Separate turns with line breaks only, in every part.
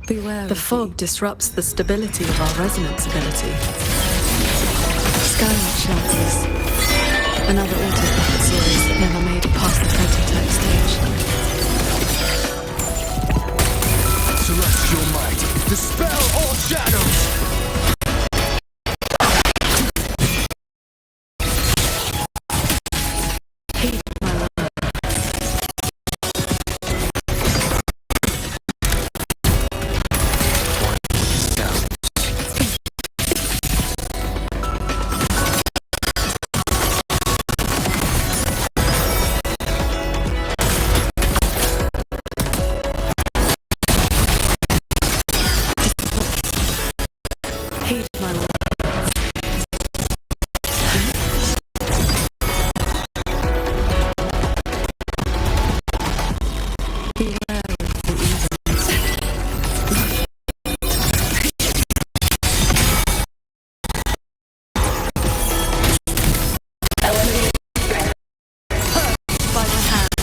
Beware. The fog disrupts the stability of our resonance ability. Skywatch Lancers. Another auto-puppet series that never made it past the prototype stage.
Celestial might, dispel all shadows!
Hate my love. Hate my love. Beware of the evils. By my hand.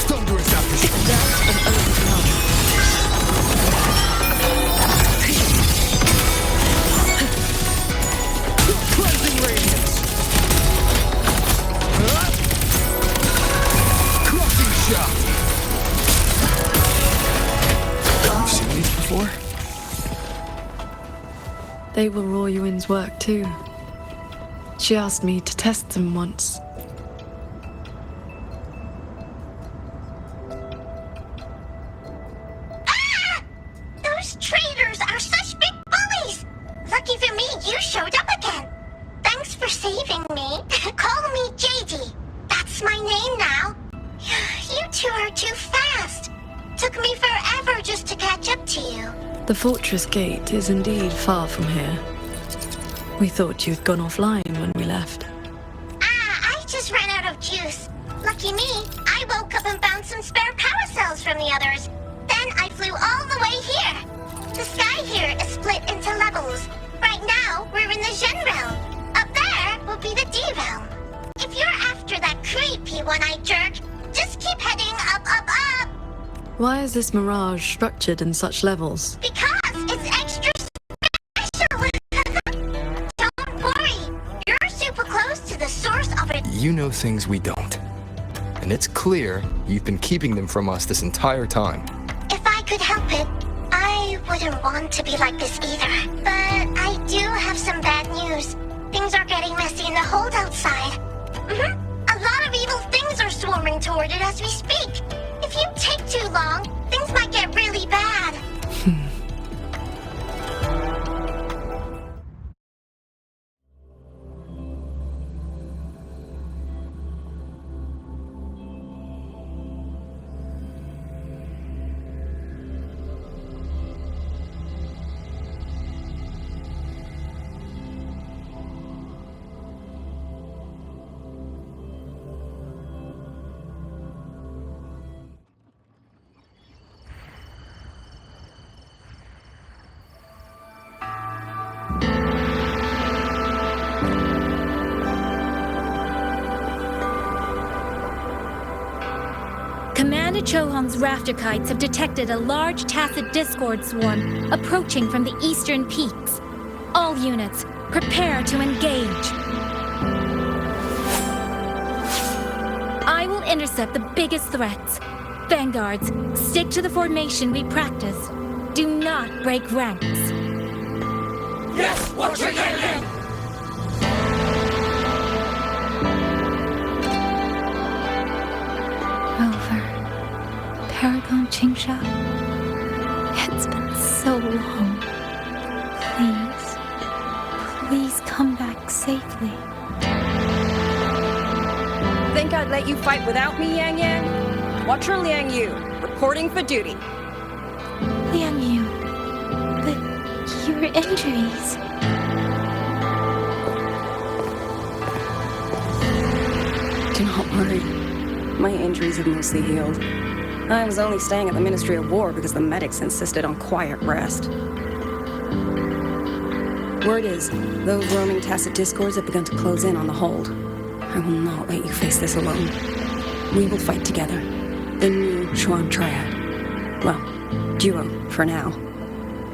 Thunderous aftershock!
Death and overcome.
Cleansing radiance! Crushing shock! You've seen these before?
They were Royuin's work too. She asked me to test them once.
Those traitors are such big bullies! Lucky for me, you showed up again. Thanks for saving me. Call me JD. That's my name now. You two are too fast. Took me forever just to catch up to you.
The fortress gate is indeed far from here. We thought you'd gone offline when we left.
I just ran out of juice. Lucky me, I woke up and found some spare power cells from the others. Then I flew all the way here. The sky here is split into levels. Right now, we're in the Zhen realm. Up there will be the D realm. If you're after that creepy one-eyed jerk, just keep heading up, up, up.
Why is this mirage structured in such levels?
Because it's extra special. Don't worry, you're super close to the source of it.
You know things we don't. And it's clear you've been keeping them from us this entire time.
If I could help it, I wouldn't want to be like this either. But I do have some bad news. Things are getting messy in the hold outside. A lot of evil things are swarming toward it as we speak. If you take too long, things might get really bad.
Commander Chohong's rafter kites have detected a large tacit discord swarm approaching from the eastern peaks. All units, prepare to engage. I will intercept the biggest threats. Vanguards, stick to the formation we practiced. Do not break ranks.
Yes, watch your head!
Rover, Paragon Qingsha. It's been so long. Please come back safely.
Think I'd let you fight without me, Yang Yang? Watcher Liang Yu, reporting for duty.
Liang Yu, but your injuries.
Do not worry.
My injuries have mostly healed. I was only staying at the Ministry of War because the medics insisted on quiet rest. Word is, those roaming Tacet discords have begun to close in on the hold. I will not let you face this alone. We will fight together. The new Xuan Triad. Well, duo, for now.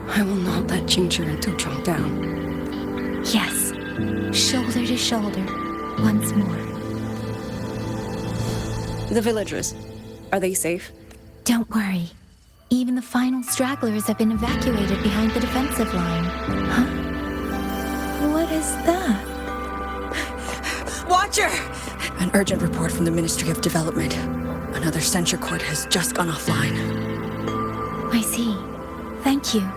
I will not let Jingzhi and Tuchong down.
Yes, shoulder to shoulder, once more.
The villagers, are they safe?
Don't worry. Even the final stragglers have been evacuated behind the defensive line. Huh? What is that?
Watcher!
An urgent report from the Ministry of Development. Another censure court has just gone offline.
I see. Thank you.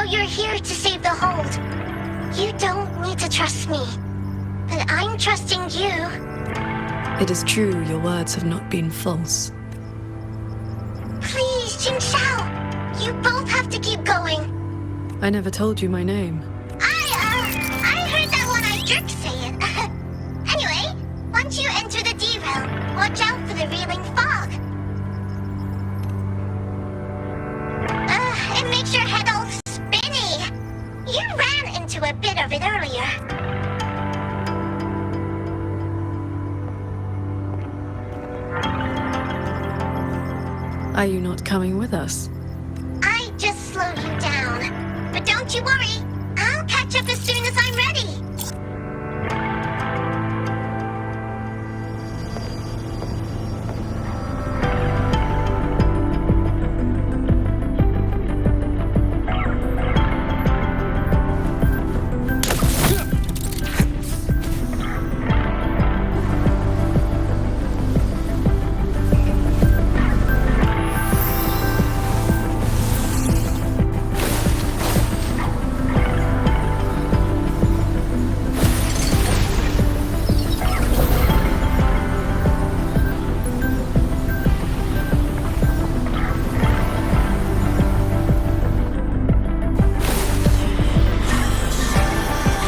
You're here to save the hold. You don't need to trust me. But I'm trusting you.
It is true your words have not been false.
Please, Jingzhao. You both have to keep going.
I never told you my name.
I heard that one-eyed jerk say it. Anyway, once you enter the derail, watch out for the reeling fog. It makes your head all spinny. You ran into a bit of it earlier.
Are you not coming with us?
I just slowed you down. But don't you worry. I'll catch up as soon as I'm ready.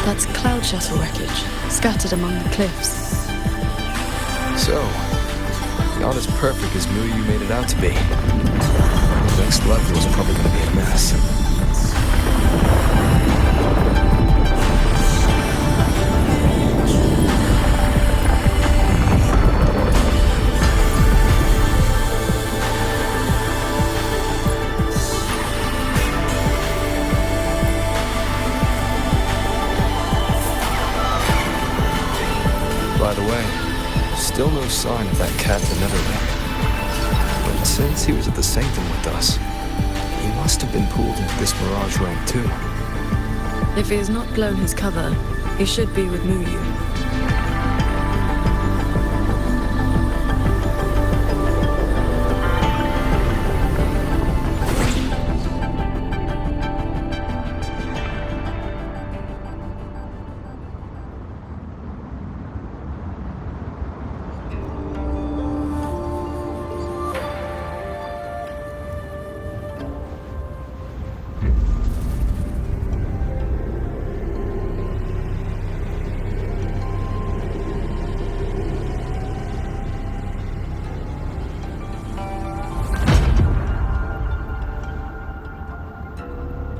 That's Cloud Shuttle wreckage, scattered among the cliffs.
So, not as perfect as Muyu made it out to be. The next level is probably going to be a mess. By the way, still no sign of that cat in the Netherland. But since he was at the Sanctum with us, he must have been pulled into this Mirage rank too.
If he has not blown his cover, he should be with Muyu.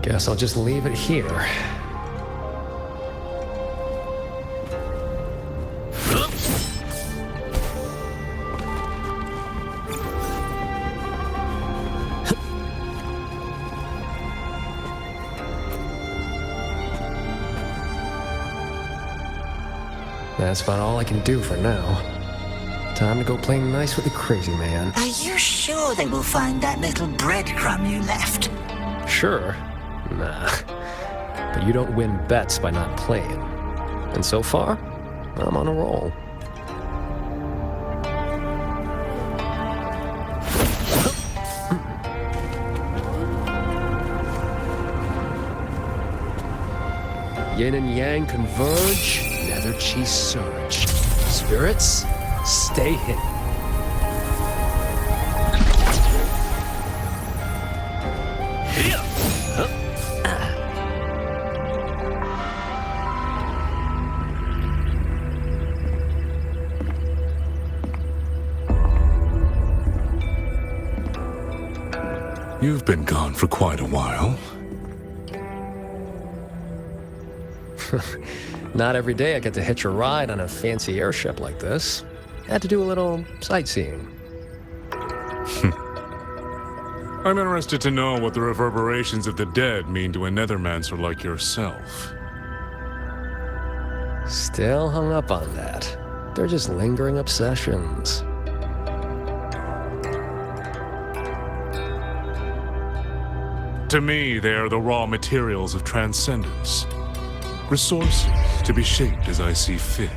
Guess I'll just leave it here. That's about all I can do for now. Time to go play nice with the crazy man.
Are you sure they will find that little breadcrumb you left?
Sure. Nah. But you don't win bets by not playing. And so far, I'm on a roll. Yin and yang converge, nether chi surge. Spirits, stay hidden.
You've been gone for quite a while.
Not every day I get to hitch a ride on a fancy airship like this. Had to do a little sightseeing.
I'm interested to know what the reverberations of the dead mean to a Nethermancer like yourself.
Still hung up on that. They're just lingering obsessions.
To me, they are the raw materials of transcendence. Resources to be shaped as I see fit.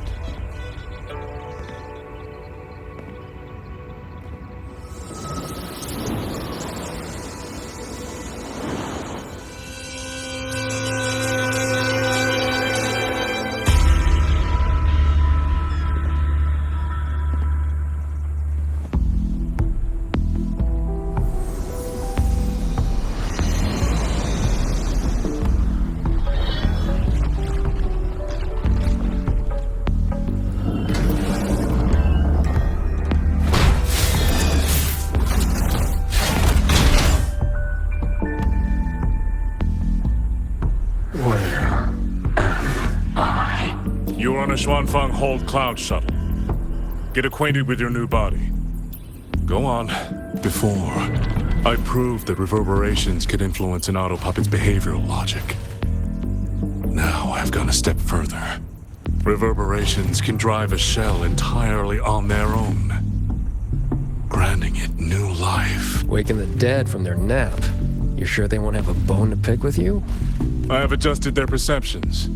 You're on a Xuanfeng Hold Cloud shuttle. Get acquainted with your new body. Go on. Before, I proved that reverberations could influence an autopuppet's behavioral logic. Now I've gone a step further. Reverberations can drive a shell entirely on their own, granting it new life.
Waking the dead from their nap. You sure they won't have a bone to pick with you?
I have adjusted their perceptions.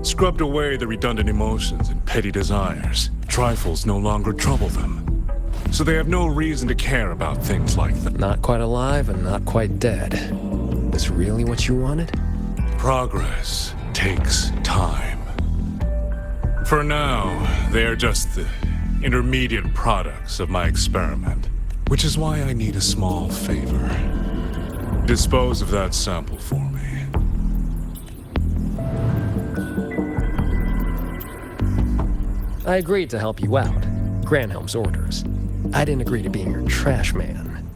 Scrubbed away the redundant emotions and petty desires. Trifles no longer trouble them. So they have no reason to care about things like that.
Not quite alive and not quite dead. Is really what you wanted?
Progress takes time. For now, they are just the intermediate products of my experiment. Which is why I need a small favor. Dispose of that sample for me.
I agreed to help you out. Granhelm's orders. I didn't agree to being your trash man.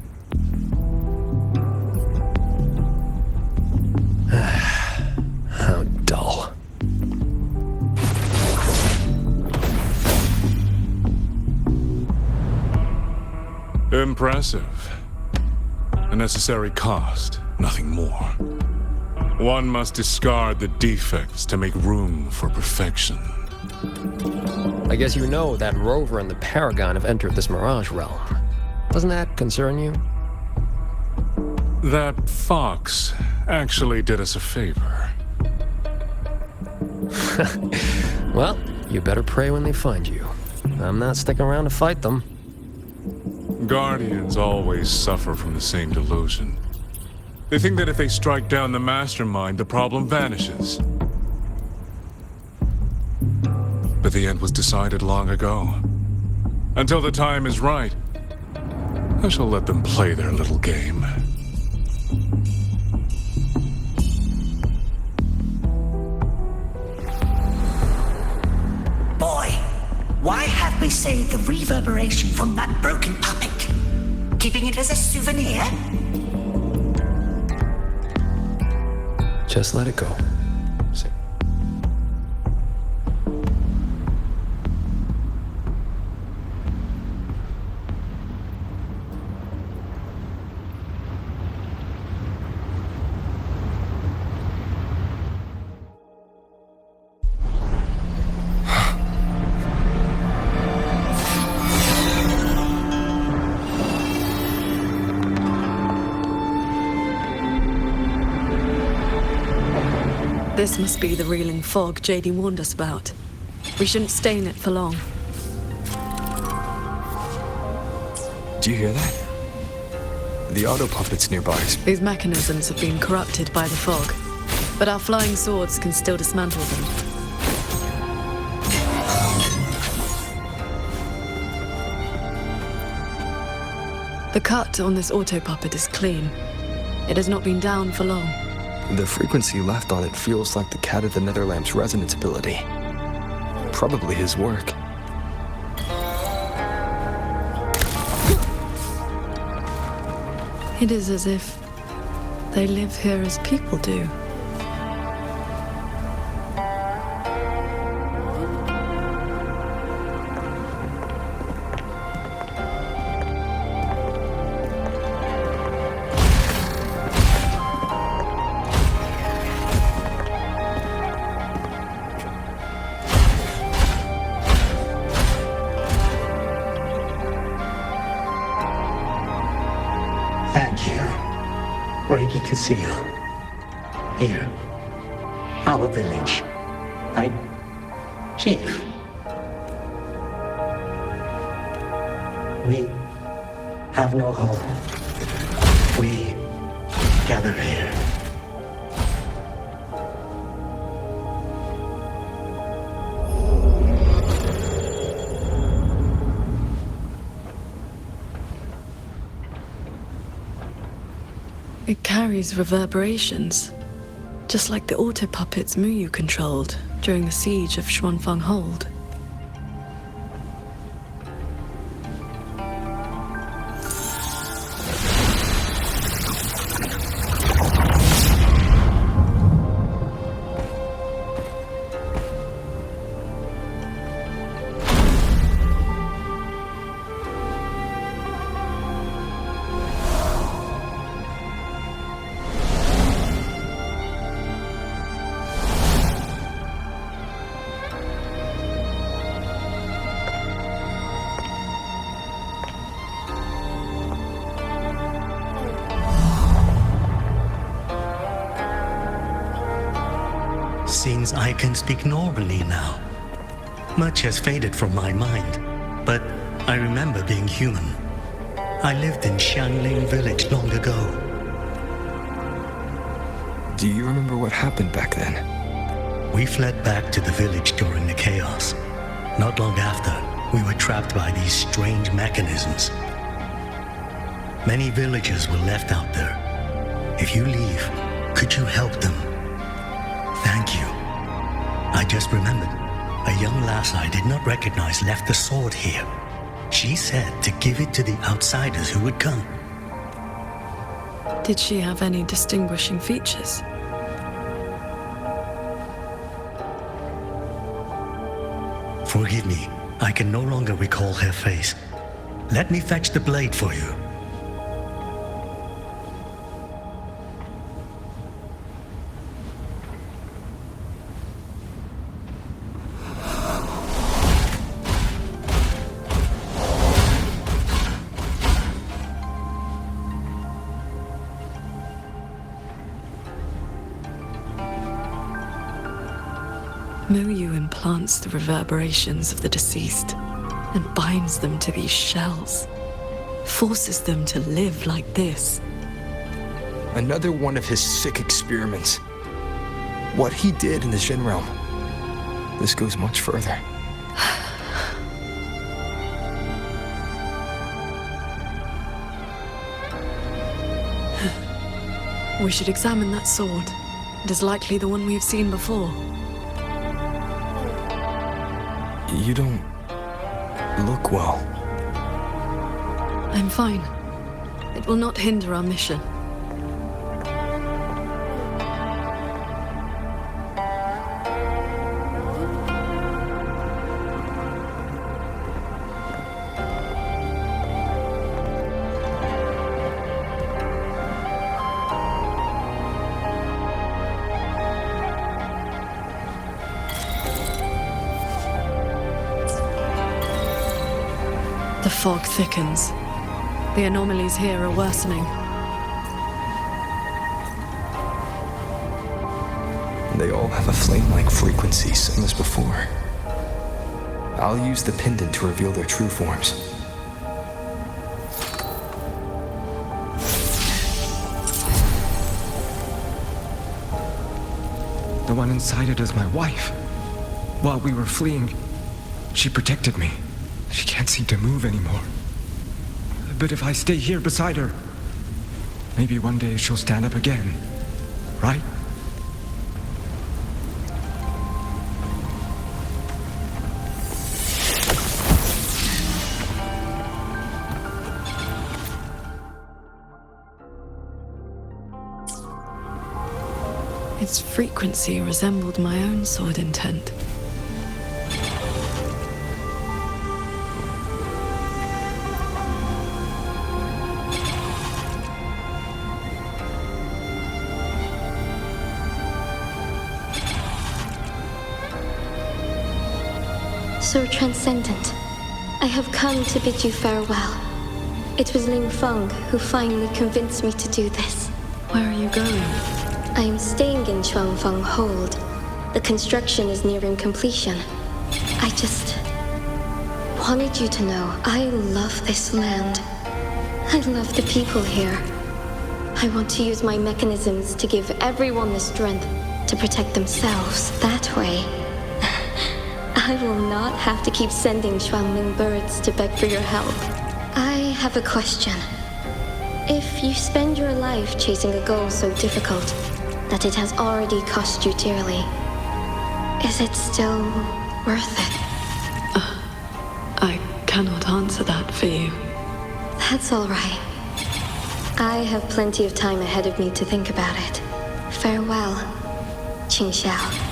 How dull.
Impressive. A necessary cost, nothing more. One must discard the defects to make room for perfection.
I guess you know that Rover and the Paragon have entered this Mirage realm. Doesn't that concern you?
That fox actually did us a favor.
Well, you better pray when they find you. I'm not sticking around to fight them.
Guardians always suffer from the same delusion. They think that if they strike down the mastermind, the problem vanishes. But the end was decided long ago. Until the time is right, I shall let them play their little game.
Boy, why have we saved the reverberation from that broken puppet? Keeping it as a souvenir?
Just let it go. See.
This must be the reeling fog JD warned us about. We shouldn't stay in it for long.
Do you hear that? The auto puppets nearby.
These mechanisms have been corrupted by the fog, but our flying swords can still dismantle them. The cut on this auto puppet is clean. It has not been down for long.
The frequency left on it feels like the Cat of the Netherlamp's resonance ability. Probably his work.
It is as if they live here as people do.
Thank you, Reiki Kasil. Here, our village. Chief. We have no home. We gather here.
It carries reverberations, just like the auto puppets Muyu controlled during the siege of Xuanfang Hold.
Seems I can speak normally now. Much has faded from my mind, but I remember being human. I lived in Xiangling village long ago.
Do you remember what happened back then?
We fled back to the village during the chaos. Not long after, we were trapped by these strange mechanisms. Many villagers were left out there. If you leave, could you help them? Thank you. I just remembered. A young lass I did not recognize left the sword here. She said to give it to the outsiders who would come.
Did she have any distinguishing features?
Forgive me, I can no longer recall her face. Let me fetch the blade for you.
Muyu implants the reverberations of the deceased and binds them to these shells. Forces them to live like this.
Another one of his sick experiments. What he did in the Shen realm. This goes much further.
We should examine that sword. It is likely the one we have seen before.
You don't look well.
I'm fine. It will not hinder our mission. The fog thickens. The anomalies here are worsening.
They all have a flame-like frequency, same as before. I'll use the pendant to reveal their true forms.
The one inside it is my wife. While we were fleeing, she protected me. She can't seem to move anymore. But if I stay here beside her, maybe one day she'll stand up again, right?
Its frequency resembled my own sword intent.
Sir Transcendent, I have come to bid you farewell. It was Ling Feng who finally convinced me to do this.
Where are you going?
I am staying in Chuanfeng Hold. The construction is nearing completion. I just wanted you to know I love this land. I love the people here. I want to use my mechanisms to give everyone the strength to protect themselves. That way, I will not have to keep sending Xuanming birds to beg for your help. I have a question. If you spend your life chasing a goal so difficult that it has already cost you dearly, is it still worth it?
I cannot answer that for you.
That's all right. I have plenty of time ahead of me to think about it. Farewell, Qing Xiao.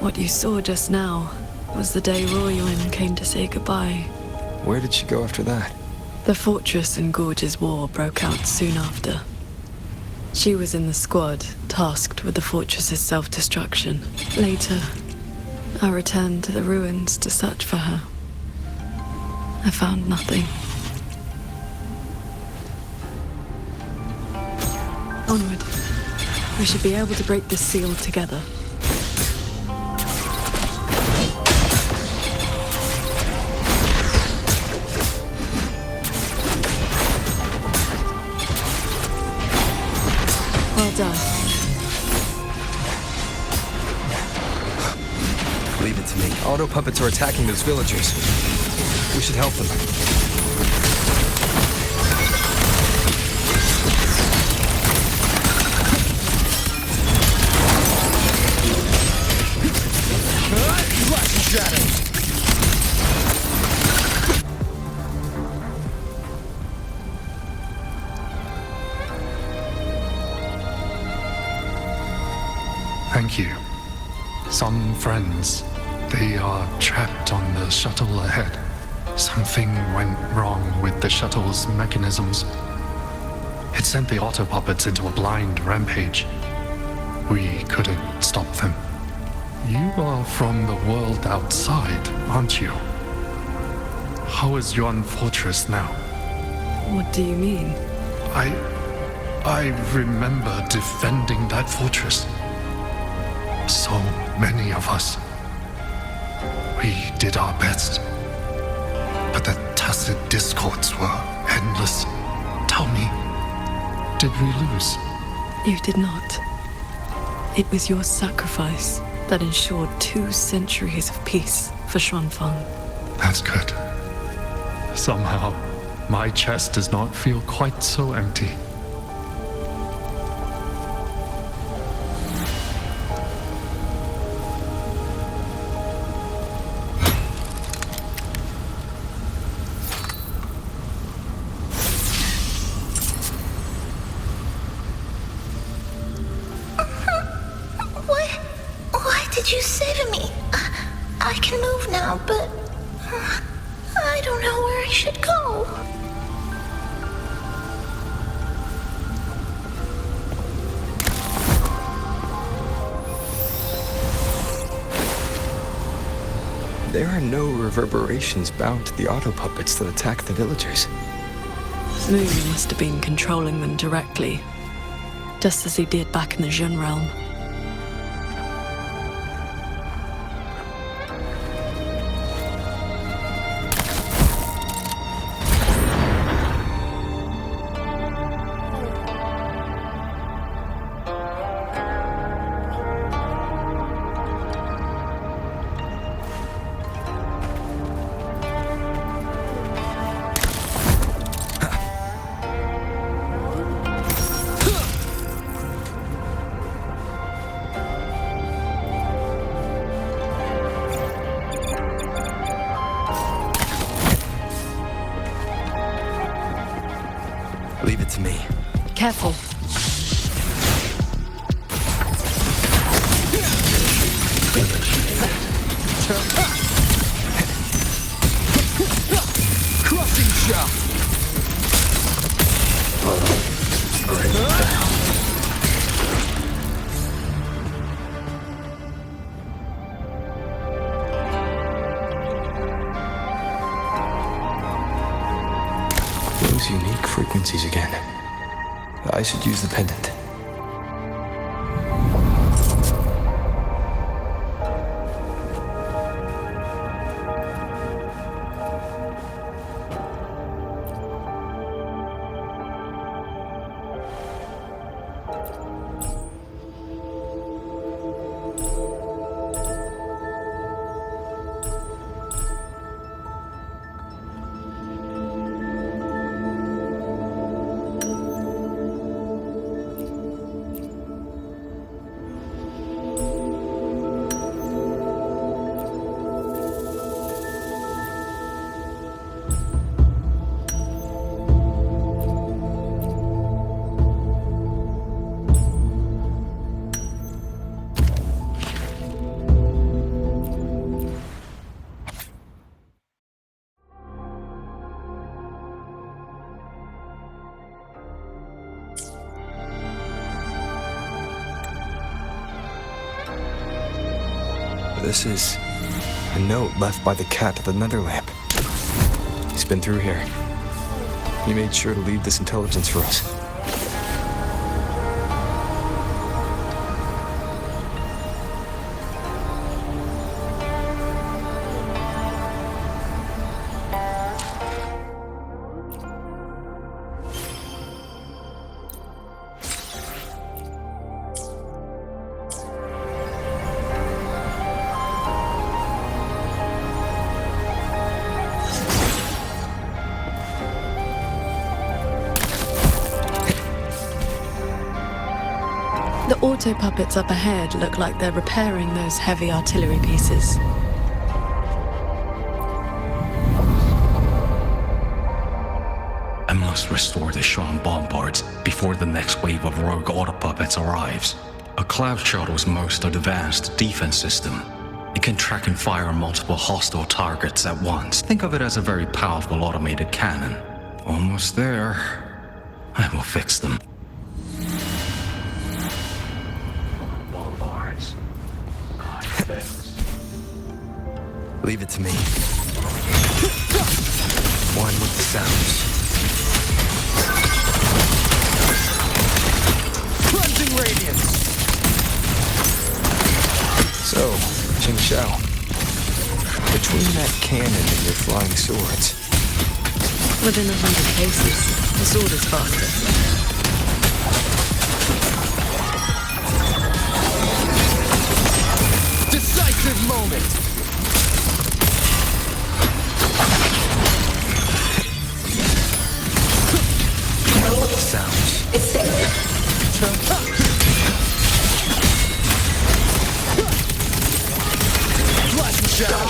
What you saw just now was the day Ruoyuan came to say goodbye.
Where did she go after that?
The Fortress and Gorges War broke out soon after. She was in the squad tasked with the fortress's self-destruction. Later, I returned to the ruins to search for her. I found nothing. Onward. We should be able to break this seal together. Well done.
Leave it to me. Auto puppets are attacking those villagers. We should help them. Flash and shadow.
Thank you. Some friends, they are trapped on the shuttle ahead. Something went wrong with the shuttle's mechanisms. It sent the auto puppets into a blind rampage. We couldn't stop them. You are from the world outside, aren't you? How is Yuan Fortress now?
What do you mean?
I remember defending that fortress. So many of us. We did our best. But the tacit discords were endless. Tell me, did we lose?
You did not. It was your sacrifice that ensured 2 centuries of peace for Xuanfeng.
That's good. Somehow, my chest does not feel quite so empty.
What did you say to me? I can move now, but I don't know where I should go.
There are no reverberations bound to the auto puppets that attack the villagers.
Moon must have been controlling them directly. just as he did back in the Jun realm.
Leave it to me.
Careful.
Crushing shot! Those unique frequencies again. I should use the pendant. This is a note left by the cat at the Netherlamp. He's been through here. He made sure to leave this intelligence for us.
The auto puppets up ahead look like they're repairing those heavy artillery pieces.
I must restore the Shuan bombards before the next wave of rogue auto puppets arrives. A cloud shuttle's most advanced defense system. It can track and fire multiple hostile targets at once. Think of it as a very powerful automated cannon. Almost there. I will fix them. Bombards.
Leave it to me. One with the sounds. Cleansing radiance! So, Jing Xiao, between that cannon and your flying swords.
Within 100 paces, the sword is faster.
Decisive moment! Sounds.
It's safe.
Flashing shadow.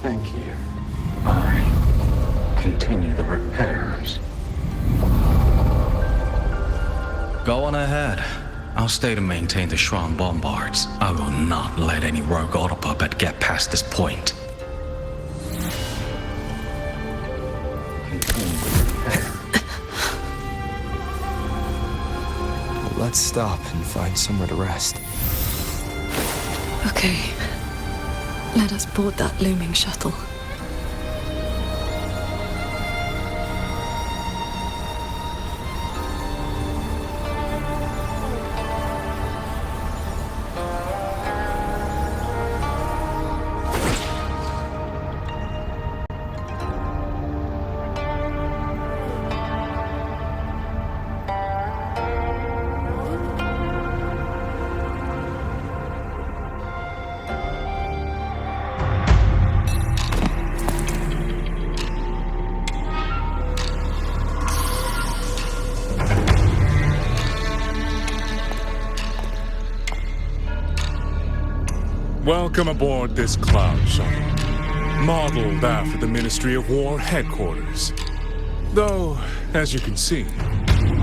Thank you. I continue the repairs. Go on ahead. I'll stay to maintain the Shuan bombards. I will not let any rogue auto puppet get past this point.
Let's stop and find somewhere to rest.
Okay. Let us board that looming shuttle.
Welcome aboard this cloud shuttle, modeled after the Ministry of War headquarters. Though, as you can see,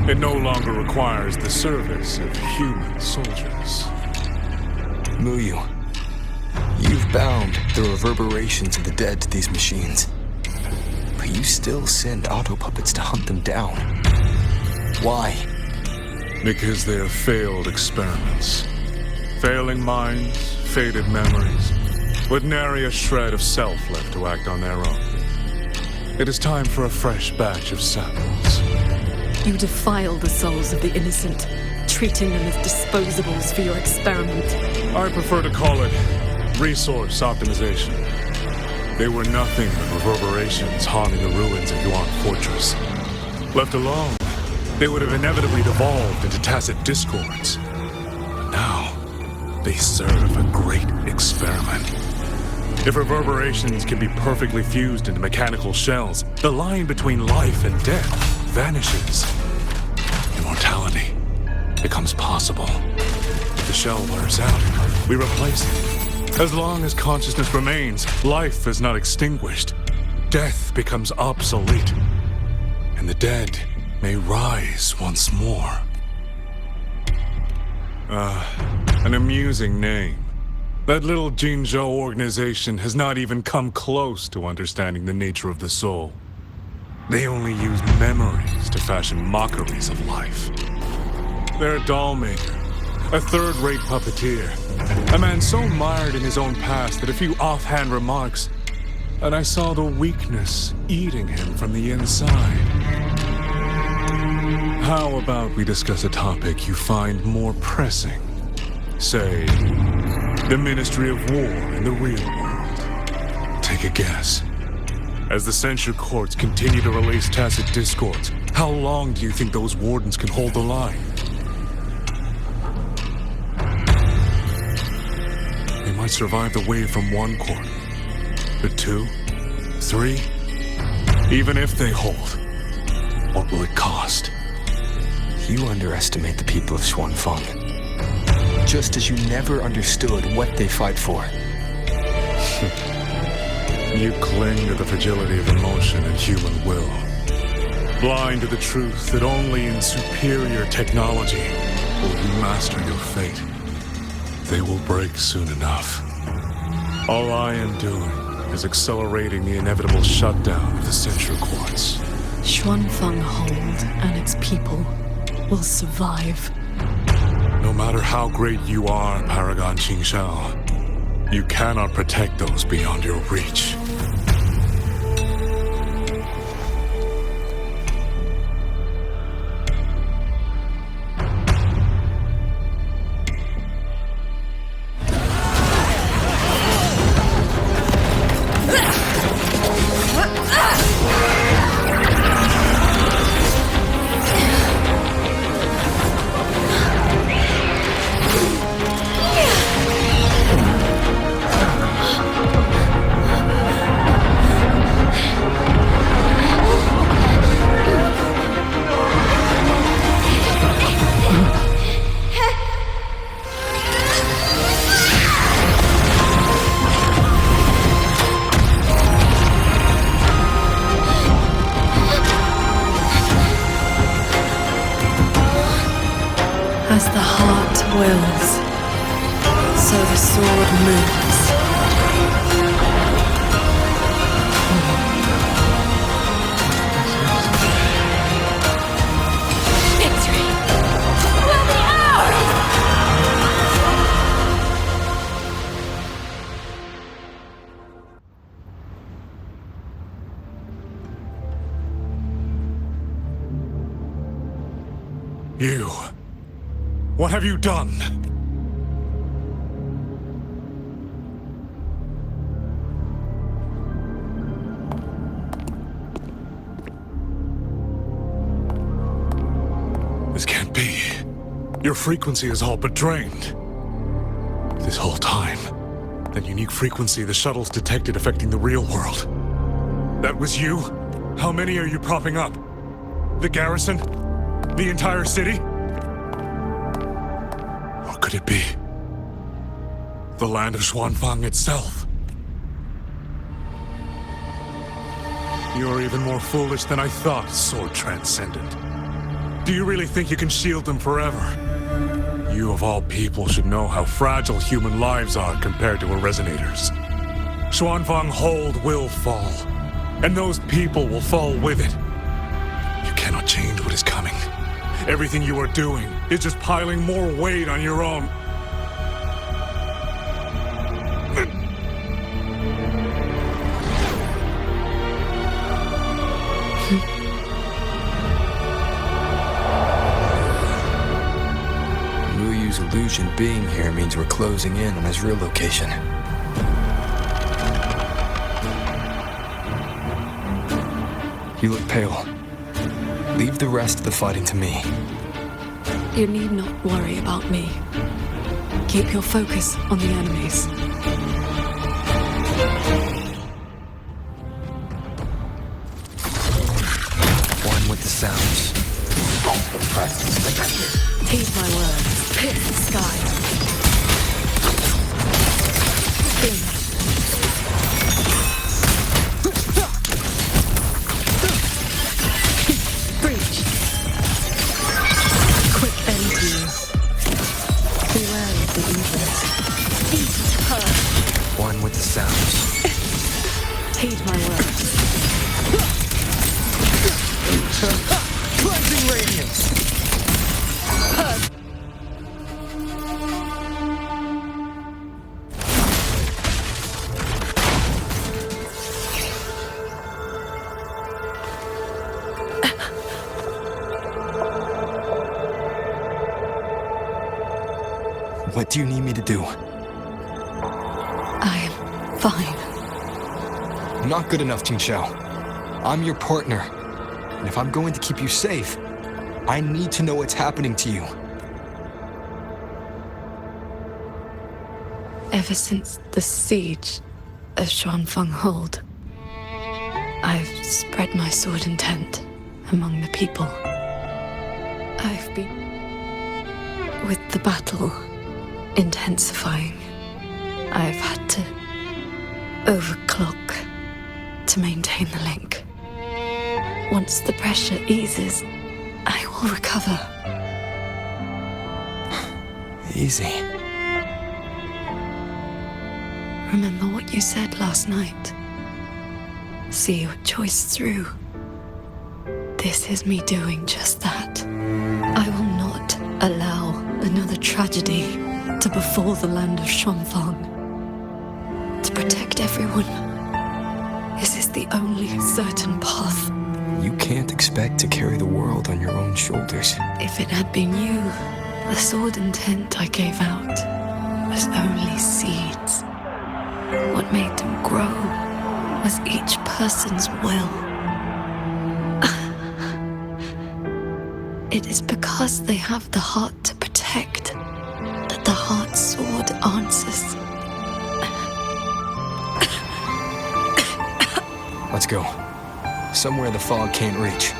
it no longer requires the service of human soldiers.
Muyu, you've bound the reverberations of the dead to these machines. But you still send autopuppets to hunt them down. Why?
Because they are failed experiments. Failing minds, faded memories, with nary a shred of self left to act on their own. It is time for a fresh batch of samples.
You defile the souls of the innocent, treating them as disposables for your experiment.
I prefer to call it resource optimization. They were nothing but reverberations haunting the ruins of Yuan Fortress. Left alone, they would have inevitably devolved into tacit discords. But now, they serve a great experiment. If reverberations can be perfectly fused into mechanical shells, the line between life and death vanishes. Immortality becomes possible. If the shell wears out, we replace it. As long as consciousness remains, life is not extinguished. Death becomes obsolete, and the dead may rise once more. An amusing name. That little Jinzhou organization has not even come close to understanding the nature of the soul. They only use memories to fashion mockeries of life. They're a doll maker, a third-rate puppeteer, a man so mired in his own past that a few offhand remarks, and I saw the weakness eating him from the inside. How about we discuss a topic you find more pressing? Say, the Ministry of War in the real world. Take a guess. As the censure courts continue to release tacit discords, how long do you think those wardens can hold the line? They might survive the wave from one court, but 2, 3, even if they hold, what will it cost?
You underestimate the people of Xuanfeng. Just as you never understood what they fight for.
You cling to the fragility of emotion and human will. Blind to the truth that only in superior technology will you master your fate. They will break soon enough. All I am doing is accelerating the inevitable shutdown of the censure courts.
Xuanfeng Hold and its people will survive.
No matter how great you are, Paragon Qingshao, you cannot protect those beyond your reach.
As the heart wills, so the sword moves. Victory will be ours!
You... what have you done? This can't be. Your frequency is all but drained. This whole time, that unique frequency the shuttles detected affecting the real world. That was you? How many are you propping up? The garrison? The entire city? Or could it be The land of Xuanfang itself. You're even more foolish than I thought, Sword Transcendent. Do you really think you can shield them forever? You of all people should know how fragile human lives are compared to a Resonator's. Xuanfang Hold will fall, and those people will fall with it. You cannot change what is coming. Everything you are doing is just piling more weight on your own.
Muyu's illusion being here means we're closing in on his real location. You look pale. Leave the rest of the fighting to me.
You need not worry about me. Keep your focus on the enemies.
One with the sounds.
Heed my words. Pierce the sky. Blink. Breach. Quick bend to you. Beware of the evils. Eat her.
One with the sounds.
Heed my words.
Cleansing radiance. What do you need me to do?
I am fine.
Not good enough, Jing Xiao. I'm your partner. And if I'm going to keep you safe, I need to know what's happening to you.
Ever since the siege of Xuanfang Hold, I've spread my sword intent among the people. I've been... With the battle intensifying, I've had to overclock to maintain the link. Once the pressure eases, I will recover.
Easy.
Remember what you said last night. See your choice through. This is me doing just that. I will not allow another tragedy to befall the land of Xuanfang. To protect everyone, this is the only certain path.
You can't expect to carry the world on your own shoulders.
If it had been you, the sword intent I gave out was only seeds. What made them grow was each person's will. It is because they have the heart to protect that the heart sword answers.
Let's go. Somewhere the fog can't reach.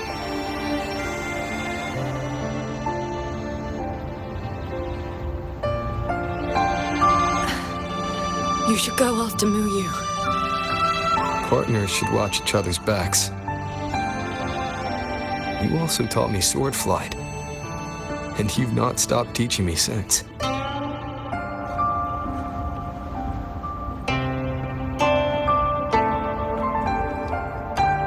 You should go after Muyu.
Partners should watch each other's backs. You also taught me sword flight, and you've not stopped teaching me since.